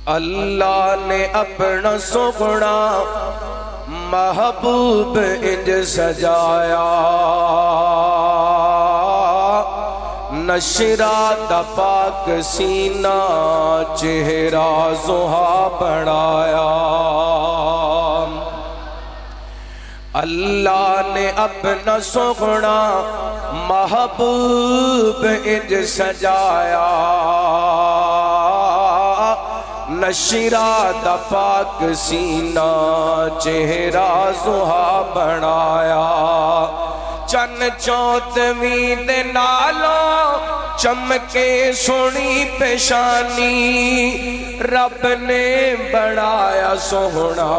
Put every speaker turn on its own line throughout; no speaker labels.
اللہ نے اپنا سغنا محبوب انج سجایا، نشرات پاک سینہ چہرہ زہا بڑھایا۔ اللہ نے اپنا سغنا محبوب انج سجایا، نشرات پاک سینہ چہرہ زہا بڑھایا۔ چن چوتویں دے نالوں چمکے سونی پیشانی، رب نے بڑھایا سوہنا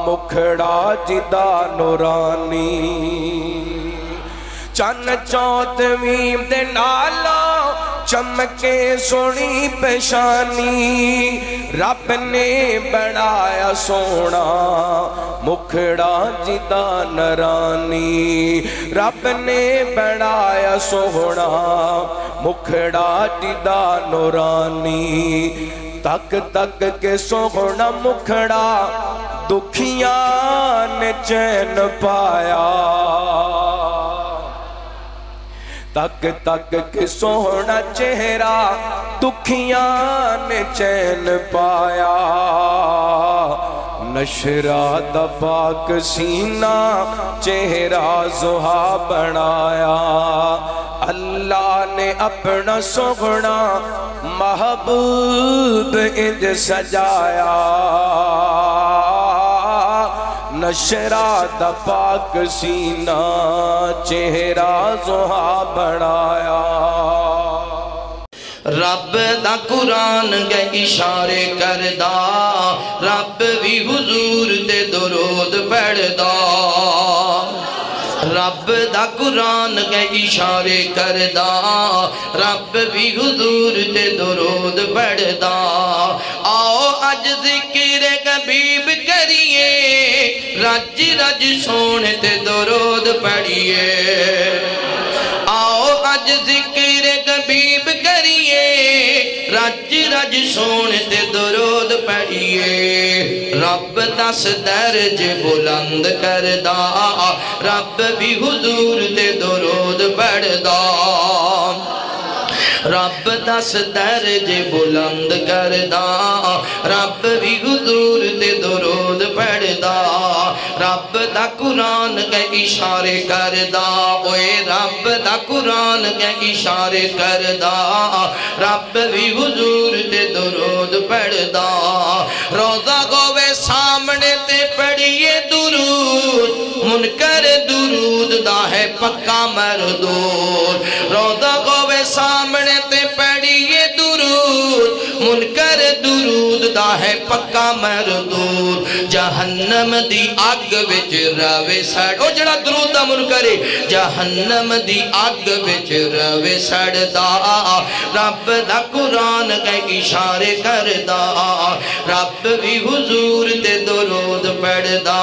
مکھڑا جدا نورانی۔ چن چوتویں دے نالوں چمکے سونی پیشانی، رب نے بڑھایا سونا مکھڑا جدا نرانی۔ رب نے بڑھایا سونا مکھڑا جدا نورانی۔ تک تک کے سونا مکھڑا دکھیاں نے چین پایا، تک تک کے سونا چہرہ دکھیاں نے چین پایا۔ نشرات پاک سینہ چہرہ زہا بڑھایا، اللہ نے اپنا سغنا محبوب انج سجایا، نشرات پاک سینہ چہرہ زہا بڑھایا۔
رب دا قرآن گئے اشارے کردہ، رب بھی حضور دے درود پڑھدا۔ رب دا قرآن گئے اشارے کردہ، رب بھی حضور دے درود پڑھدا۔ آؤ اج ذکر حبیب کریے، رج رج سونے تے درود پڑھیے۔ آؤ اج ذکر حبیب کریے، رج رج سونے تے درود پڑھیے۔ رب دس درج بلند کردہ، رب بھی حضور تے درود پڑھدا۔ رب دس درج بلند کردہ، رب بھی حضور تے درود پڑھدا۔ رب دا قرآن کے اشارے کردہ، اوے رب دا قرآن کے اشارے کردہ، رب بھی حضور تے درود پڑھدا۔ روزہ گوے سامنے تے پڑھیے درود، منکر درود دا ہے پکا مردود۔ روزہ گوے سامنے تے پڑھیے درود، منکر درود دا ہے پکا مردود۔ جہنم دی اگ وچ روے سڑ، او جڑا درود دا منکر ہے، جہنم دی اگ وچ روے سڑدا۔ رب دا قرآن کے اشارے کردا، رب بھی حضور تے درود پڑھدا۔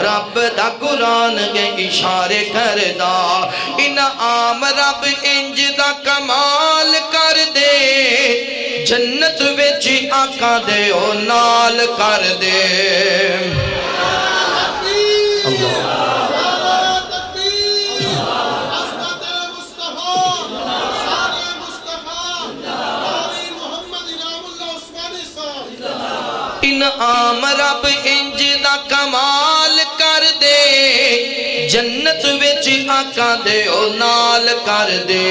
رب دا قرآن کے اشارے کردا، انعام رب انج دا کمال کر دے، جنت وچ آقا دے او نال کر دے۔ انعام رب انج دا کمال کر دے، جنت وچ آقا دے او نال کر دے۔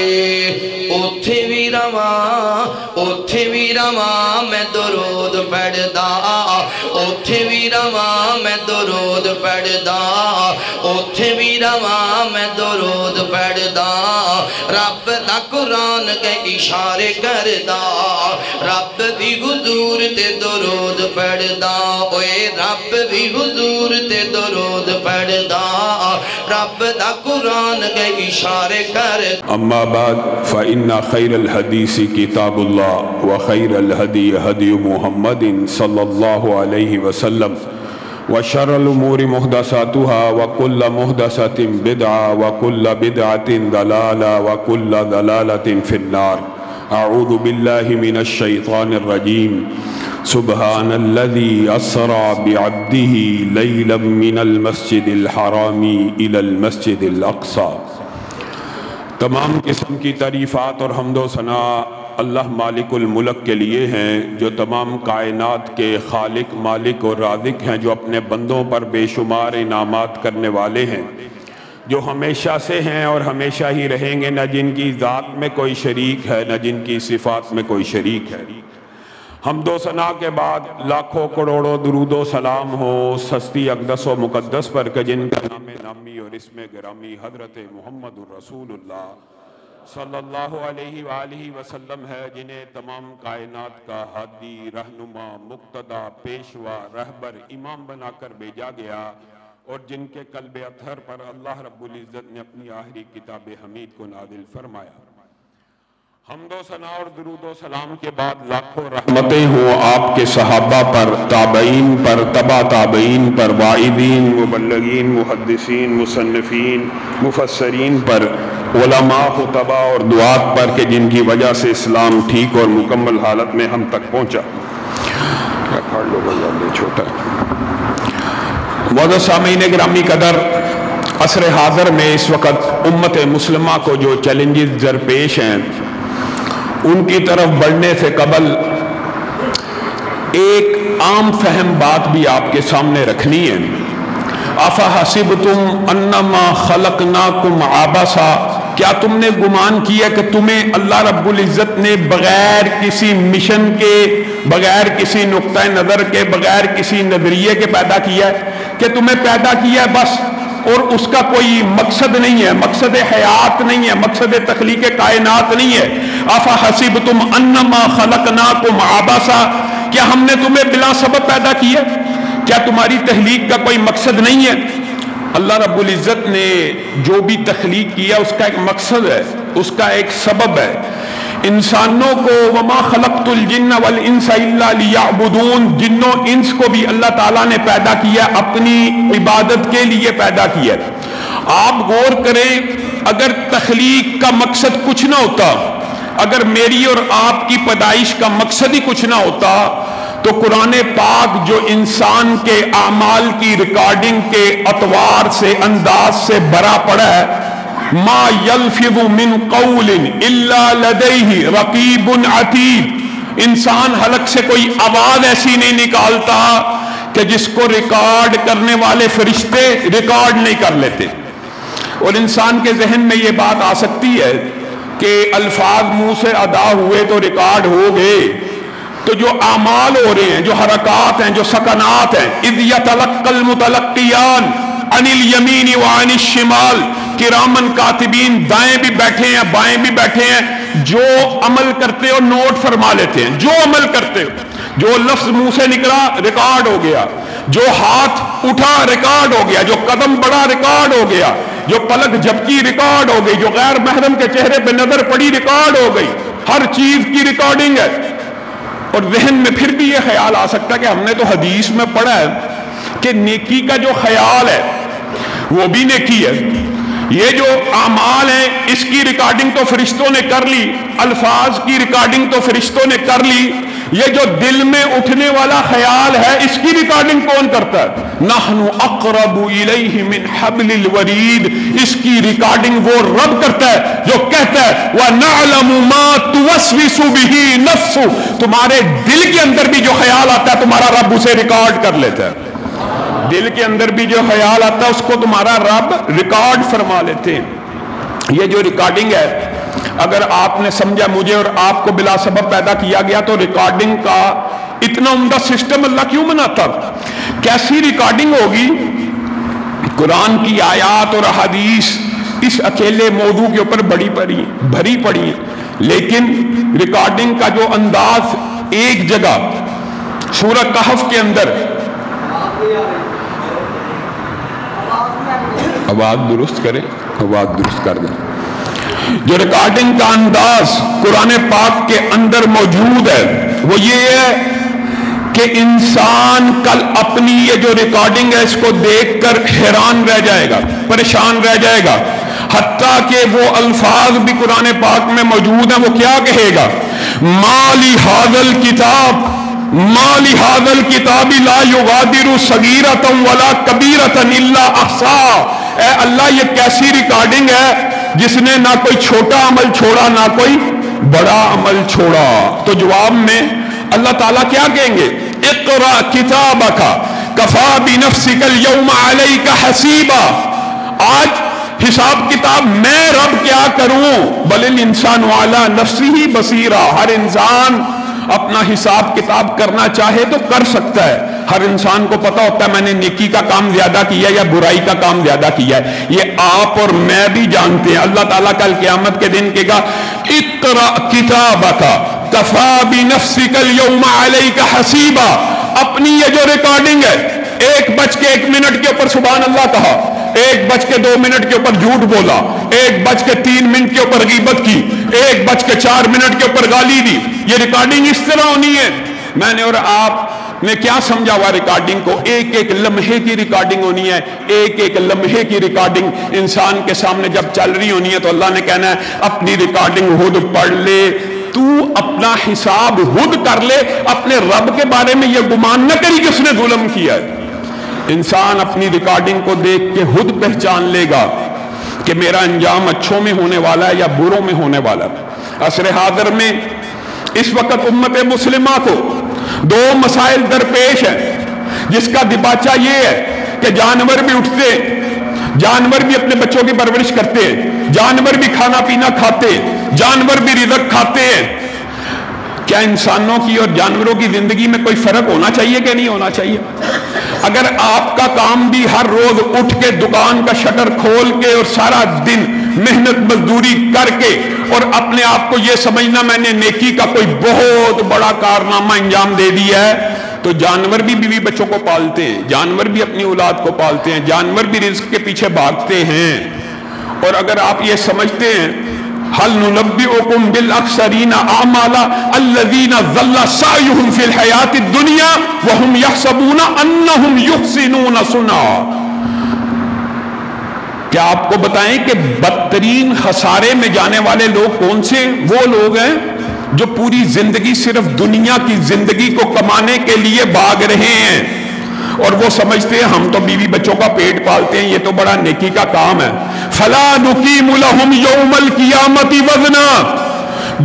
اوتھے بھی رواں، اوتھے بھی رواں میں درود پڑھدا، اوتھے بھی رواں میں درود پڑھدا، اوتھے بھی رواں میں درود پڑھدا۔ رب دا قرآن کے اشارے کردا، رب بھی حضور تے درود پڑھدا، اوے رب بھی حضور تے درود پڑھدا۔ رب دا قرآن کے اشارے کردا۔
اما بعد فإن خير الحديث كتاب الله وخير الهدي هدي محمد صلى الله عليه وسلم وشر الأمور محدثاتها وكل محدثة بدعة وكل بدعة ضلالة وكل ضلالة في النار۔ اعوذ باللہ من الشیطان الرجیم۔ سبحان الذي اسرى بعبده ليلا من المسجد الحرام الى المسجد الاقصى۔ تمام قسم کی تعریفات اور حمد و ثنا اللہ مالک الملک کے لیے ہیں، جو تمام کائنات کے خالق، مالک اور رازق ہیں، جو اپنے بندوں پر بے شمار انعامات کرنے والے ہیں، جو ہمیشہ سے ہیں اور ہمیشہ ہی رہیں گے، نہ جن کی ذات میں کوئی شریک ہے، نہ جن کی صفات میں کوئی شریک ہے۔ حمد و ثنا کے بعد لاکھوں کروڑوں درود و سلام ہو اس ہستی اقدس و مقدس پر کہ جن کا نام نامی اور اسم گرامی حضرت محمد الرسول اللہ صلی اللہ علیہ وآلہ وسلم ہے، جنہیں تمام کائنات کا ہادی، رہنما، مقتدی، پیشوا، رہبر، امام بنا کر بھیجا گیا، اور جن کے قلب اطہر پر اللہ رب العزت نے اپنی آخری کتاب حمید کو نازل فرمایا۔ حمد و ثنا اور درود و سلام کے بعد لاکھوں رحمتیں ہوں آپ کے صحابہ پر، تابعین پر، تبع تابعین پر، واعظین، مبلغین، محدثین، مصنفین، مفسرین پر، علماء، خطباء اور دعات پر کہ جن کی وجہ سے اسلام ٹھیک اور مکمل حالت میں ہم تک پہنچا۔ چھوٹا معزز سامعین گرامی قدر، عصر حاضر میں اس وقت امت مسلمہ کو جو چیلنجز درپیش ہیں ان کی طرف بڑھنے سے قبل ایک عام فہم بات بھی آپ کے سامنے رکھنی ہے۔ افحسبتم انما خلقناکم عبثا، کیا تم نے گمان کیا کہ تمہیں اللہ رب العزت نے بغیر کسی مشن کے، بغیر کسی نقطہ نظر کے، بغیر کسی نظریے کے پیدا کیا ہے، کہ تمہیں پیدا کیا ہے بس، اور اس کا کوئی مقصد نہیں ہے، مقصد حیات نہیں ہے، مقصد تخلیق کائنات نہیں ہے۔ افحسبتم انما خلقناکم عبثا، کیا ہم نے تمہیں بلا سبب پیدا کیا؟ کیا تمہاری تخلیق کا کوئی مقصد نہیں ہے؟ اللہ رب العزت نے جو بھی تخلیق کیا اس کا ایک مقصد ہے، اس کا ایک سبب ہے۔ انسانوں کو وما خلقت الجن والانس الا لیعبدون، جنوں انس کو بھی اللہ تعالیٰ نے پیدا کیا، اپنی عبادت کے لیے پیدا کیا۔ آپ غور کریں، اگر تخلیق کا مقصد کچھ نہ ہوتا، اگر میری اور آپ کی پیدائش کا مقصد ہی کچھ نہ ہوتا، تو قرآن پاک جو انسان کے اعمال کی ریکارڈنگ کے اطوار سے، انداز سے بھرا پڑا ہے، ما یلفظ من قول الا لدیہ رقیب عتید، انسان حلق سے کوئی آواز ایسی نہیں نکالتا کہ جس کو ریکارڈ کرنے والے فرشتے ریکارڈ نہیں کر لیتے۔ اور انسان کے ذہن میں یہ بات آ سکتی ہے کہ الفاظ منہ سے ادا ہوئے تو ریکارڈ ہو گئے، تو جو اعمال ہو رہے ہیں، جو حرکات ہیں، جو سکنات ہیں، اذ یتلقی المتلقیان عن الیمین وعن الشمال، کرامن کاتبین، دائیں بھی بیٹھے ہیں، بائیں بھی بیٹھے ہیں، جو عمل کرتے ہو نوٹ فرما لیتے ہیں، جو عمل کرتے ہو، جو لفظ منہ سے نکلا ریکارڈ ہو گیا، جو ہاتھ اٹھا ریکارڈ ہو گیا، جو قدم بڑھا ریکارڈ ہو گیا، جو پلک جھپکی ریکارڈ ہو گئی، جو غیر محرم کے چہرے پہ نظر پڑی ریکارڈ ہو گئی، ہر چیز کی ریکارڈنگ ہے۔ اور ذہن میں پھر بھی یہ خیال آ سکتا ہے کہ ہم نے تو حدیث میں پڑھا ہے کہ نیکی کا جو خیال ہے وہ بھی نیکی ہے، یہ جو اعمال ہیں اس کی ریکارڈنگ تو فرشتوں نے کر لی، الفاظ کی ریکارڈنگ تو فرشتوں نے کر لی، یہ جو دل میں اٹھنے والا خیال ہے اس کی ریکارڈنگ کون کرتا ہے؟ نحن اقرب الیہ من حبل الورید، اس کی ریکارڈنگ وہ رب کرتا ہے جو کہتا ہے وَنَعْلَمُ مَا تُوَسْوِسُ بِهِ نَفْسُ، تمہارے دل کے اندر بھی جو خیال آتا ہے تمہارا رب اسے ریکارڈ کر لیتا ہے، دل کے اندر بھی جو خیال آتا ہے اس کو تمہارا رب ریکارڈ فرما لیتے ہیں۔ یہ جو ریکارڈنگ ہے، اگر آپ نے سمجھا مجھے اور آپ کو بلا سبب پیدا کیا گیا، تو ریکارڈنگ کا اتنا عمدہ سسٹم اللہ کیوں بناتا؟ کیسی ریکارڈنگ ہوگی؟ قرآن کی آیات اور احادیث اس اکیلے موضوع کے اوپر بھری پڑی ہیں، لیکن ریکارڈنگ کا جو انداز ایک جگہ سورہ کہف کے اندر، آواز درست کریں، آواز درست کر دیں، جو ریکارڈنگ کا انداز قرآن پاک کے اندر موجود ہے وہ یہ ہے کہ انسان کل اپنی یہ جو ریکارڈنگ ہے اس کو دیکھ کر حیران رہ جائے گا، پریشان رہ جائے گا، حتیٰ کہ وہ الفاظ بھی قرآن پاک میں موجود ہیں، وہ کیا کہے گا؟ ما لی ھذا الکتاب ما لهذا الکتاب لا یغادر صغیرۃ ولا کبیرۃ الا احصاها، اے اللہ یہ کیسی ریکارڈنگ ہے جس نے نہ کوئی چھوٹا عمل چھوڑا نہ کوئی بڑا عمل چھوڑا۔ تو جواب میں اللہ تعالیٰ کیا کہیں گے؟ اقرأ کتابک کفی بنفسک اليوم علیک حسیبا، آج حساب کتاب میں رب کیا کروں؟ بل الانسان علی نفسہ بصیرا، ہر انسان اپنا حساب کتاب کرنا چاہے تو کر سکتا ہے۔ ہر انسان کو پتا ہوتا ہے میں نے نیکی کا کام زیادہ کیا یا برائی کا کام زیادہ کیا ہے، یہ آپ اور میں بھی جانتے ہیں۔ اللہ تعالیٰ کل قیامت کے دن کہے گا اقرأ کتابک کفی بنفسک اليوم علیک حسیبا، اپنی یہ جو ریکارڈنگ ہے 1:01 کے اوپر سبحان اللہ کہا، 1:02 کے اوپر جھوٹ بولا، 1:03 کے اوپر غیبت کی، 1:04 کے اوپر گالی دی، یہ ریکارڈنگ اس طرح ہونی ہے۔ میں نے اور آپ نے کیا سمجھا ہوا ریکارڈنگ کو؟ ایک ایک لمحے کی ریکارڈنگ ہونی ہے، ایک ایک لمحے کی ریکارڈنگ انسان کے سامنے جب چل رہی ہونی ہے تو اللہ نے کہنا ہے اپنی ریکارڈنگ خود پڑھ لے، تو اپنا حساب خود کر لے، اپنے رب کے بارے میں یہ گمان نہ کری کہ اس نے ظلم کیا ہے۔ انسان اپنی ریکارڈنگ کو دیکھ کے خود پہچان لے گا کہ میرا انجام اچھوں میں ہونے والا ہے یا بروں میں ہونے والا ہے۔ عصر حاضر میں اس وقت امت مسلمہ کو 2 مسائل درپیش ہیں، جس کا دباچہ یہ ہے کہ جانور بھی اٹھتے ہیں، جانور بھی اپنے بچوں کی پرورش کرتے ہیں، جانور بھی کھانا پینا کھاتے ہیں، جانور بھی رزق کھاتے ہیں۔ کیا انسانوں کی اور جانوروں کی زندگی میں کوئی فرق ہونا چاہیے کہ نہیں ہونا چاہیے؟ اگر آپ کا کام بھی ہر روز اٹھ کے دکان کا شٹر کھول کے اور سارا دن محنت مزدوری کر کے اور اپنے آپ کو یہ سمجھنا میں نے نیکی کا کوئی بہت بڑا کارنامہ انجام دے دیا ہے، تو جانور بھی بیوی بچوں کو پالتے ہیں، جانور بھی اپنی اولاد کو پالتے ہیں، جانور بھی رزق کے پیچھے بھاگتے ہیں۔ اور اگر آپ یہ سمجھتے ہیں هل ننبئكم بالاخسرین اعمالا الذین ضل سعیهم فی الحیاۃ الدنیا وهم یحسبون انهم یحسنون صنعا، کیا آپ کو بتائیں کہ بدترین خسارے میں جانے والے لوگ کون سے؟ وہ لوگ ہیں جو پوری زندگی صرف دنیا کی زندگی کو کمانے کے لیے بھاگ رہے ہیں، اور وہ سمجھتے ہیں ہم تو بیوی بچوں کا پیٹ پالتے ہیں، یہ تو بڑا نیکی کا کام ہے۔ فلا نقیم لهم یوم القیامت وزنا،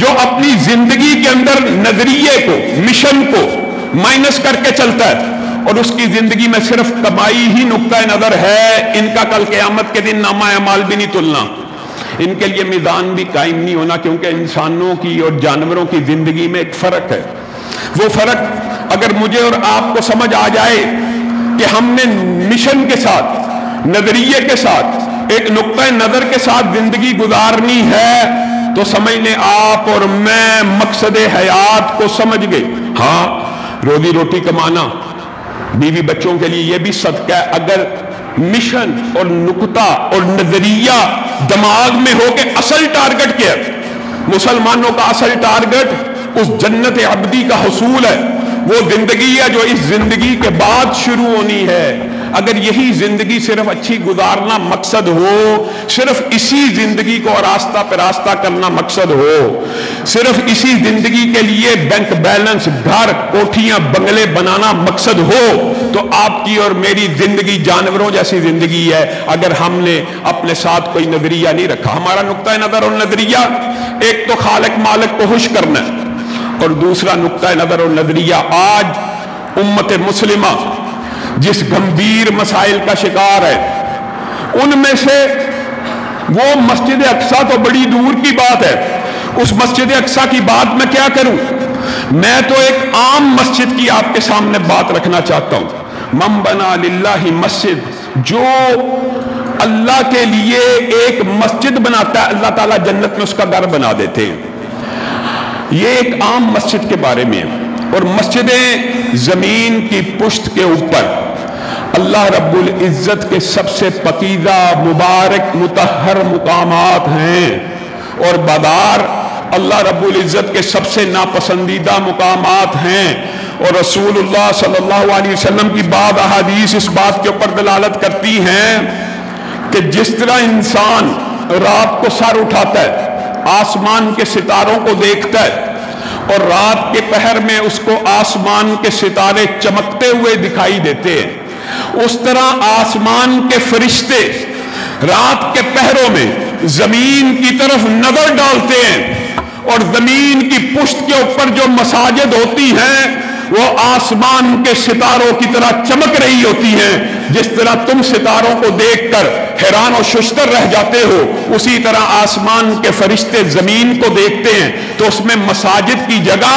جو اپنی زندگی کے اندر نظریے کو مشن کو مائنس کر کے چلتا ہے اور اس کی زندگی میں صرف کمائی ہی نقطہ نظر ہے، ان کا کل قیامت کے دن نامہ اعمال بھی نہیں تلنا، ان کے لیے میزان بھی قائم نہیں ہونا، کیونکہ انسانوں کی اور جانوروں کی زندگی میں ایک فرق ہے۔ وہ فرق اگر مجھے اور آپ کو سمجھ آ جائے کہ ہم نے مشن کے ساتھ، نظریے کے ساتھ، ایک نقطہ نظر کے ساتھ زندگی گزارنی ہے، تو سمجھ لیں آپ اور میں مقصد حیات کو سمجھ گئے۔ ہاں روزی روٹی کمانا بیوی بچوں کے لیے یہ بھی صدقہ ہے، اگر مشن اور نقطہ اور نظریہ دماغ میں ہو کہ اصل ٹارگٹ کیا ہے، مسلمانوں کا اصل ٹارگٹ اس جنت عبدی کا حصول ہے، وہ زندگی ہے جو اس زندگی کے بعد شروع ہونی ہے۔ اگر یہی زندگی صرف اچھی گزارنا مقصد ہو، صرف اسی زندگی کو راستہ پہ راستہ کرنا مقصد ہو، صرف اسی زندگی کے لیے بینک بیلنس، گھر، کوٹھیاں، بنگلے بنانا مقصد ہو، تو آپ کی اور میری زندگی جانوروں جیسی زندگی ہے اگر ہم نے اپنے ساتھ کوئی نظریہ نہیں رکھا۔ ہمارا نقطہ نظر اور نظریہ ایک تو خالق مالک کو خوش کرنا ہے، اور دوسرا نقطہ نظر اور نظریہ آج امت مسلمہ جس گمبھیر مسائل کا شکار ہے، ان میں سے وہ مسجد اقصیٰ تو بڑی دور کی بات ہے، اس مسجد اقصیٰ کی بات میں کیا کروں؟ میں تو ایک عام مسجد کی آپ کے سامنے بات رکھنا چاہتا ہوں۔ من بنا للہ مسجد، جو اللہ کے لیے ایک مسجد بناتا ہے اللہ تعالیٰ جنت میں اس کا گھر بنا دیتے ہیں۔ یہ ایک عام مسجد کے بارے میں ہے، اور مسجدیں زمین کی پشت کے اوپر اللہ رب العزت کے سب سے پاکیزہ مبارک مطہر مقامات ہیں، اور بازار اللہ رب العزت کے سب سے ناپسندیدہ مقامات ہیں، اور رسول اللہ صلی اللہ علیہ وسلم کی بعض احادیث اس بات کے اوپر دلالت کرتی ہیں کہ جس طرح انسان رات کو سر اٹھاتا ہے، آسمان کے ستاروں کو دیکھتا ہے، اور رات کے پہر میں اس کو آسمان کے ستارے چمکتے ہوئے دکھائی دیتے ہیں، اس طرح آسمان کے فرشتے رات کے پہروں میں زمین کی طرف نظر ڈالتے ہیں، اور زمین کی پشت کے اوپر جو مساجد ہوتی ہیں وہ آسمان کے ستاروں کی طرح چمک رہی ہوتی ہیں۔ جس طرح تم ستاروں کو دیکھ کر حیران و ششدر رہ جاتے ہو، اسی طرح آسمان کے فرشتے زمین کو دیکھتے ہیں تو اس میں مساجد کی جگہ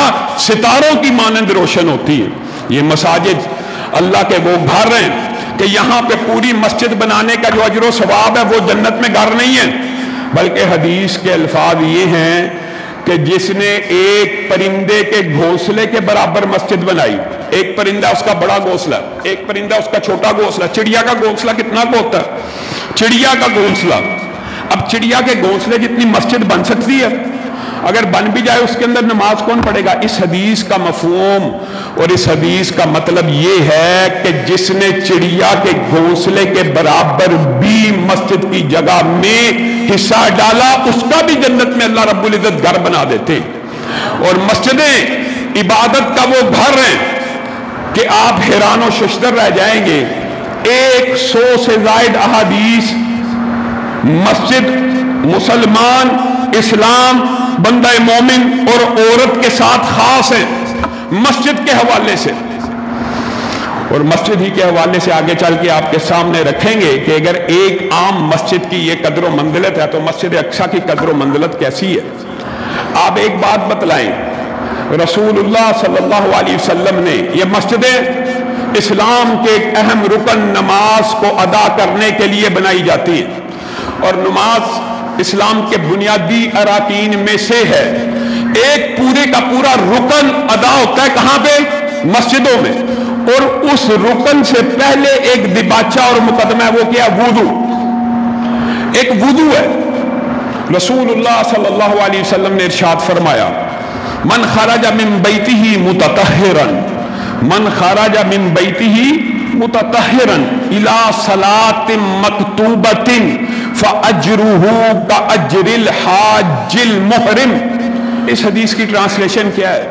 ستاروں کی مانند روشن ہوتی ہے۔ یہ مساجد اللہ کے وہ گھر ہیں کہ یہاں پہ پوری مسجد بنانے کا جو اجر و ثواب ہے وہ جنت میں گھر نہیں ہے، بلکہ حدیث کے الفاظ یہ ہیں کہ جس نے ایک پرندے کے گھونسلے کے برابر مسجد بنائی، ایک پرندہ اس کا بڑا گھونسلہ، ایک پرندہ اس کا چھوٹا گھونسلہ، چڑیا کا گھونسلہ کتنا ہوتا ہے؟ چڑیا کا گھونسلہ، اب چڑیا کے گھونسلے جتنی مسجد بن سکتی ہے، اگر بن بھی جائے اس کے اندر نماز کون پڑھے گا؟ اس حدیث کا مفہوم اور اس حدیث کا مطلب یہ ہے کہ جس نے چڑیا کے گھونسلے کے برابر بھی مسجد کی جگہ میں حصہ ڈالا، اس کا بھی جنت میں اللہ رب العزت گھر بنا دیتے۔ اور مسجدیں عبادت کا وہ گھر ہیں کہ آپ حیران و ششدر رہ جائیں گے۔ 100 سے زائد احادیث مسجد، مسلمان، اسلام، بندہ مومن اور عورت کے ساتھ خاص ہیں مسجد کے حوالے سے، اور مسجد ہی کے حوالے سے آگے چل کے آپ کے سامنے رکھیں گے کہ اگر ایک عام مسجد کی یہ قدر و منزلت ہے تو مسجد اقصیٰ کی قدر و منزلت کیسی ہے؟ آپ ایک بات بتلائیں، رسول اللہ صلی اللہ علیہ وسلم نے یہ مسجدیں اسلام کے ایک اہم رکن نماز کو ادا کرنے کے لیے بنائی جاتی ہیں، اور نماز اسلام کے بنیادی اراکین میں سے ہے۔ ایک پورے کا پورا رکن ادا ہوتا ہے کہاں پہ؟ مسجدوں میں، اور اس رکن سے پہلے ایک دباچہ اور مقدمہ ہے، وہ کیا؟ وضو۔ ایک وضو ہے۔ رسول اللہ صلی اللہ علیہ وسلم نے ارشاد فرمایا، من خرج من بیتہ متطہرا، من خرج من بیتہ متطہرا الی صلاۃ مکتوبۃ فاجرہ کاجر الحاج المحرم۔ اس حدیث کی ٹرانسلیشن کیا ہے؟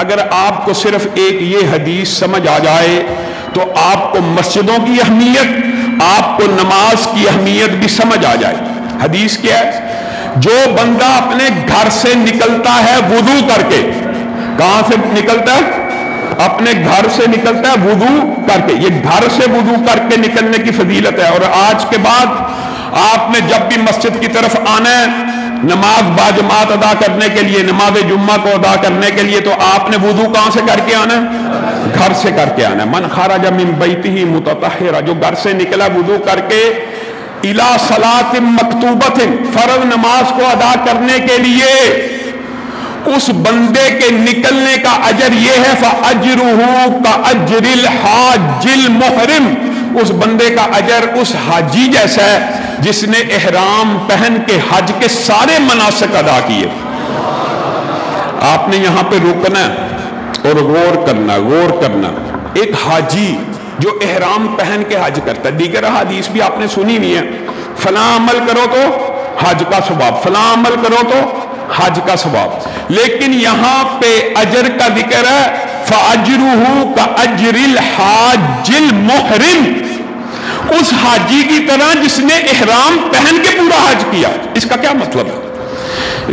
اگر آپ کو صرف ایک یہ حدیث سمجھ آ جائے تو آپ کو مسجدوں کی اہمیت، آپ کو نماز کی اہمیت بھی سمجھ آ جائے۔ حدیث کیا ہے؟ جو بندہ اپنے گھر سے نکلتا ہے وضو کر کے، کہاں سے نکلتا ہے؟ اپنے گھر سے نکلتا ہے وضو کر کے۔ یہ گھر سے وضو کر کے نکلنے کی فضیلت ہے، اور آج کے بعد آپ نے جب بھی مسجد کی طرف آنا ہے نماز باجماعت ادا کرنے کے لیے، نماز جمعہ کو ادا کرنے کے لیے، تو آپ نے وضو کہاں سے کر کے آنا ہے؟ گھر سے کر کے آنا ہے۔ من خرج من بیتہ متطہرا، جو گھر سے نکلا وضو کر کے، الی صلاۃ مکتوبۃ، فرض نماز کو ادا کرنے کے لیے، اس بندے کے نکلنے کا اجر یہ ہے، فَأَجْرُهُ كَأَجْرِ الْحَاجِّ الْمُحْرِمِ، اس بندے کا اجر اس حاجی جیسا ہے جس نے احرام پہن کے حج کے سارے مناسک ادا کیے۔ آپ نے یہاں پہ رکنا اور غور کرنا۔ ایک حاجی جو احرام پہن کے حج کرتا ہے، دیگر حدیث بھی آپ نے سنی نہیں ہے، فلاں عمل کرو تو حج کا ثواب، فلاں عمل کرو تو حج کا ثواب، لیکن یہاں پہ اجر کا ذکر ہے، فَأَجْرُهُ كَأَجْرِ الْحَاجِّ الْمُحْرِمِ، اس حاجی کی طرح جس نے احرام پہن کے پورا حج کیا۔ اس کا کیا مطلب ہے؟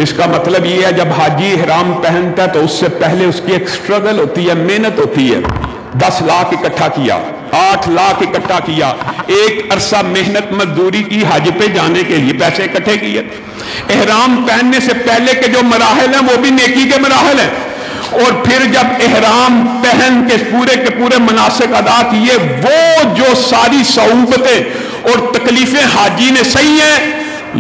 اس کا مطلب یہ ہے جب حاجی احرام پہنتا ہے تو اس سے پہلے اس کی ایک سٹرگل ہوتی ہے، محنت ہوتی ہے۔ 10 لاکھ اکٹھا کیا، 8 لاکھ اکٹھا کیا، ایک عرصہ محنت مزدوری کی حج پہ جانے کے لیے، پیسے اکٹھے کیے۔ احرام پہننے سے پہلے کے جو مراحل ہیں وہ بھی نیکی کے مراحل ہیں، اور پھر جب احرام پہن کے پورے مناسک ادا کیے، وہ جو ساری صعوبتیں اور تکلیفیں حاجی نے سہی ہیں،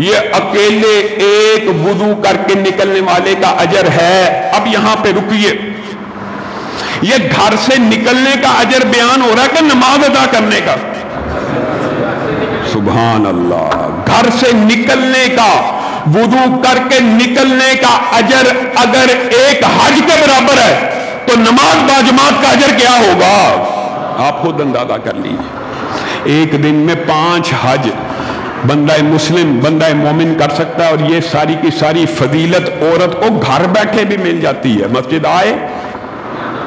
یہ اکیلے ایک وضو کر کے نکلنے والے کا اجر ہے۔ اب یہاں پہ رکیے، یہ گھر سے نکلنے کا اجر بیان ہو رہا ہے کہ نماز ادا کرنے کا؟ سبحان اللہ، گھر سے نکلنے کا، وضو کر کے نکلنے کا اجر اگر ایک حج کے برابر ہے تو نماز باجماعت کا اجر کیا ہوگا؟ آپ خود اندازہ کر لیجیے۔ ایک دن میں 5 حج بندہ مسلم بندہ مومن کر سکتا ہے، اور یہ ساری کی ساری فضیلت عورت کو گھر بیٹھے بھی مل جاتی ہے، مسجد آئے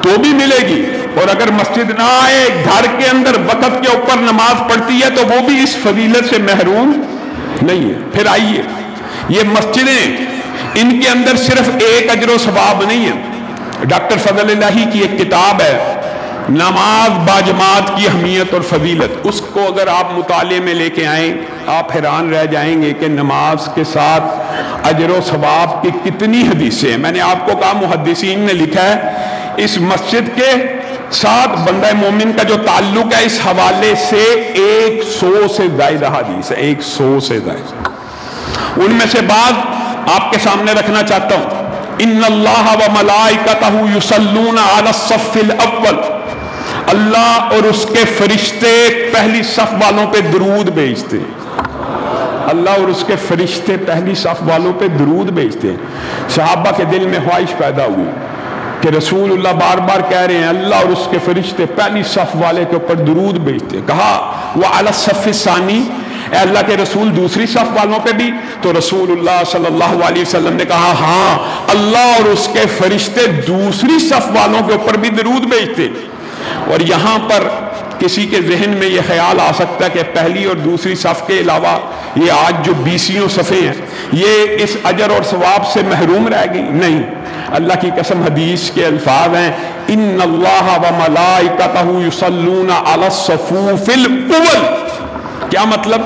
تو بھی ملے گی، اور اگر مسجد نہ آئے گھر کے اندر وقت کے اوپر نماز پڑھتی ہے تو وہ بھی اس فضیلت سے محروم نہیں ہے۔ پھر آئیے، یہ مسجدیں ان کے اندر صرف ایک اجر و ثواب نہیں ہے۔ ڈاکٹر فضل الہی کی ایک کتاب ہے نماز باجماعت کی اہمیت اور فضیلت، اس کو اگر آپ مطالعے میں لے کے آئیں آپ حیران رہ جائیں گے کہ نماز کے ساتھ اجر و ثواب کی کتنی حدیثیں ہیں۔ میں نے آپ کو کہا محدثین نے لکھا ہے اس مسجد کے ساتھ بندہ مومن کا جو تعلق ہے اس حوالے سے 100 سے زائد حدیث ہے، 100 سے زائد۔ ان میں سے بعض آپ کے سامنے رکھنا چاہتا ہوں۔ ان اللہ و ملائکتہ یصلون علی الصف الاول، اللہ اور اس کے فرشتے پہلی صف والوں پہ درود بھیجتے ہیں۔ اللہ اور اس کے فرشتے پہلی صف والوں پہ درود بھیجتے ہیں۔ صحابہ کے دل میں خواہش پیدا ہوئی کہ رسول اللہ بار بار کہہ رہے ہیں اللہ اور اس کے فرشتے پہلی صف والے کے اوپر درود بھیجتے ہیں۔ کہا وعلی الصف الثانی، اے اللہ کے رسول دوسری صف والوں پہ بھی؟ تو رسول اللہ صلی اللہ علیہ وسلم نے کہا ہاں، اللہ اور اس کے فرشتے دوسری صف والوں کے اوپر بھی درود بھیجتے۔ اور یہاں پر کسی کے ذہن میں یہ خیال آ سکتا ہے کہ پہلی اور دوسری صف کے علاوہ یہ آج جو 20 صفیں ہیں یہ اس اجر اور ثواب سے محروم رہ گئی؟ نہیں، اللہ کی قسم حدیث کے الفاظ ہیں ان اللہ و ملائکتہ یصلون علی الصفوف الاول۔ کیا مطلب؟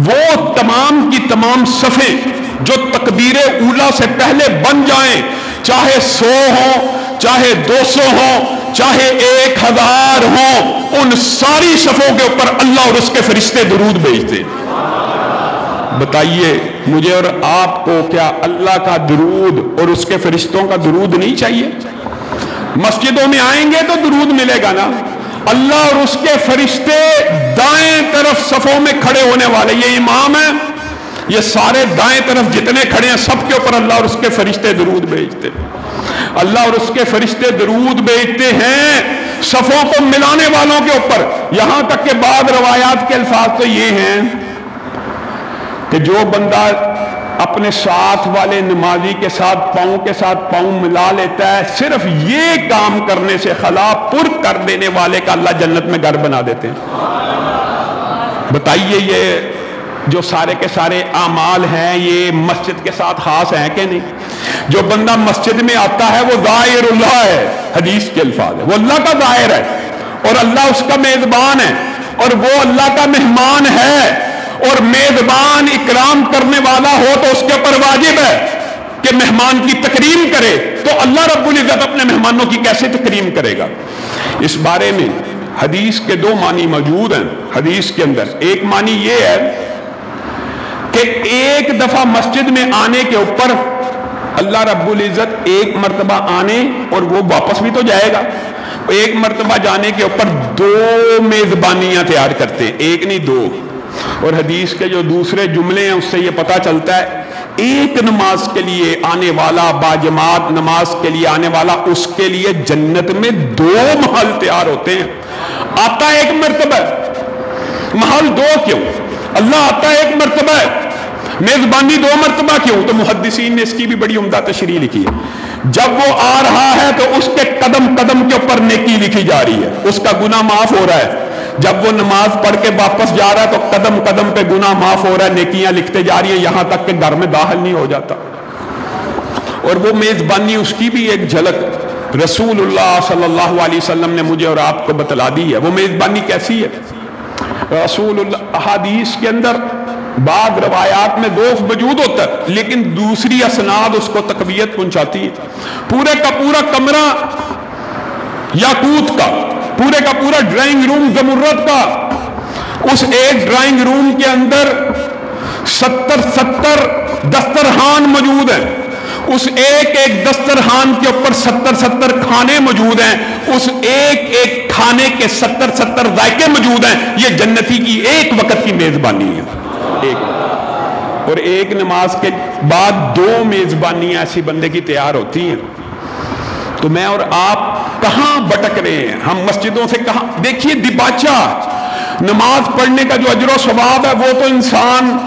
وہ تمام کی تمام صفیں جو تکبیر اولیٰ سے پہلے بن جائیں، چاہے 100 ہوں، چاہے 200 ہوں، چاہے 1000 ہوں، ان ساری صفوں کے اوپر اللہ اور اس کے فرشتے درود بھیجتے۔ بتائیے مجھے اور آپ کو کیا اللہ کا درود اور اس کے فرشتوں کا درود نہیں چاہیے؟ مسجدوں میں آئیں گے تو درود ملے گا نا۔ اللہ اور اس کے فرشتے دائیں طرف صفوں میں کھڑے ہونے والے، یہ امام ہیں، یہ سارے دائیں طرف جتنے کھڑے ہیں سب کے اوپر اللہ اور اس کے فرشتے درود بھیجتے۔ اللہ اور اس کے فرشتے درود بھیجتے ہیں صفوں کو ملانے والوں کے اوپر، یہاں تک کہ بعض روایات کے الفاظ تو یہ ہیں کہ جو بندہ اپنے ساتھ والے نمازی کے ساتھ پاؤں ملا لیتا ہے، صرف یہ کام کرنے سے خلا پر کر دینے والے کا اللہ جنت میں گھر بنا دیتے ہیں۔ بتائیے یہ جو سارے کے سارے اعمال ہیں یہ مسجد کے ساتھ خاص ہیں کہ نہیں؟ جو بندہ مسجد میں آتا ہے وہ ظاہر اللہ ہے، حدیث کے الفاظ ہے، وہ اللہ کا ظاہر ہے اور اللہ اس کا میزبان ہے اور وہ اللہ کا مہمان ہے، اور میزبان اکرام کرنے والا ہو تو اس کے اوپر واجب ہے کہ مہمان کی تکریم کرے، تو اللہ رب العزت اپنے مہمانوں کی کیسے تکریم کرے گا؟ اس بارے میں حدیث کے 2 معنی موجود ہیں حدیث کے اندر۔ ایک معنی یہ ہے کہ ایک دفعہ مسجد میں آنے کے اوپر اللہ رب العزت ایک مرتبہ آنے اور وہ واپس بھی تو جائے گا، ایک مرتبہ جانے کے اوپر 2 میزبانیاں تیار کرتے ہیں، ایک نہیں 2۔ اور حدیث کے جو دوسرے جملے ہیں اس سے یہ پتہ چلتا ہے ایک نماز کے لیے آنے والا، باجماعت نماز کے لیے آنے والا، اس کے لیے جنت میں 2 محل تیار ہوتے ہیں۔ آتا ایک مرتبہ، محل 2 کیوں؟ اللہ آتا ایک مرتبہ، میزبانی 2 مرتبہ کیوں؟ تو محدثین نے اس کی بھی بڑی عمدہ تشریح لکھی ہے۔ جب وہ آ رہا ہے تو اس کے قدم قدم کے اوپر نیکی لکھی جا رہی ہے، اس کا گناہ معاف ہو رہا ہے۔ جب وہ نماز پڑھ کے واپس جا رہا ہے تو قدم قدم پہ گناہ معاف ہو رہا ہے، نیکیاں لکھتے جا رہی ہیں، یہاں تک کہ گھر میں داخل نہیں ہو جاتا۔ اور وہ میزبانی اس کی بھی ایک جھلک رسول اللہ صلی اللہ علیہ وسلم نے مجھے اور آپ کو بتلا دی ہے۔ وہ میزبانی کیسی ہے؟ رسول اللہ احادیث کے اندر بعض روایات میں 2 موجود ہوتا ہے لیکن دوسری اسناد اس کو تقویت پہنچاتی ہے۔ پورے کا پورا کمرہ یاقوت کا، پورے کا پورا ڈرائنگ روم زمرد کا، اس ایک ڈرائنگ روم کے اندر 70 دسترخوان موجود ہیں، اس ایک ایک دسترخوان کے اوپر 70 کھانے موجود ہیں، اس ایک ایک کھانے کے 70 ذائقے موجود ہیں۔ یہ جنتی کی ایک وقت کی میزبانی ہے، اور ایک نماز کے بعد 2 میزبانیاں ایسی بندے کی تیار ہوتی ہیں۔ تو میں اور آپ کہاں بٹک رہے ہیں؟ ہم مسجدوں سے کہاں؟ دیکھیے دباچہ نماز پڑھنے کا جو اجر و ثواب ہے وہ تو انسان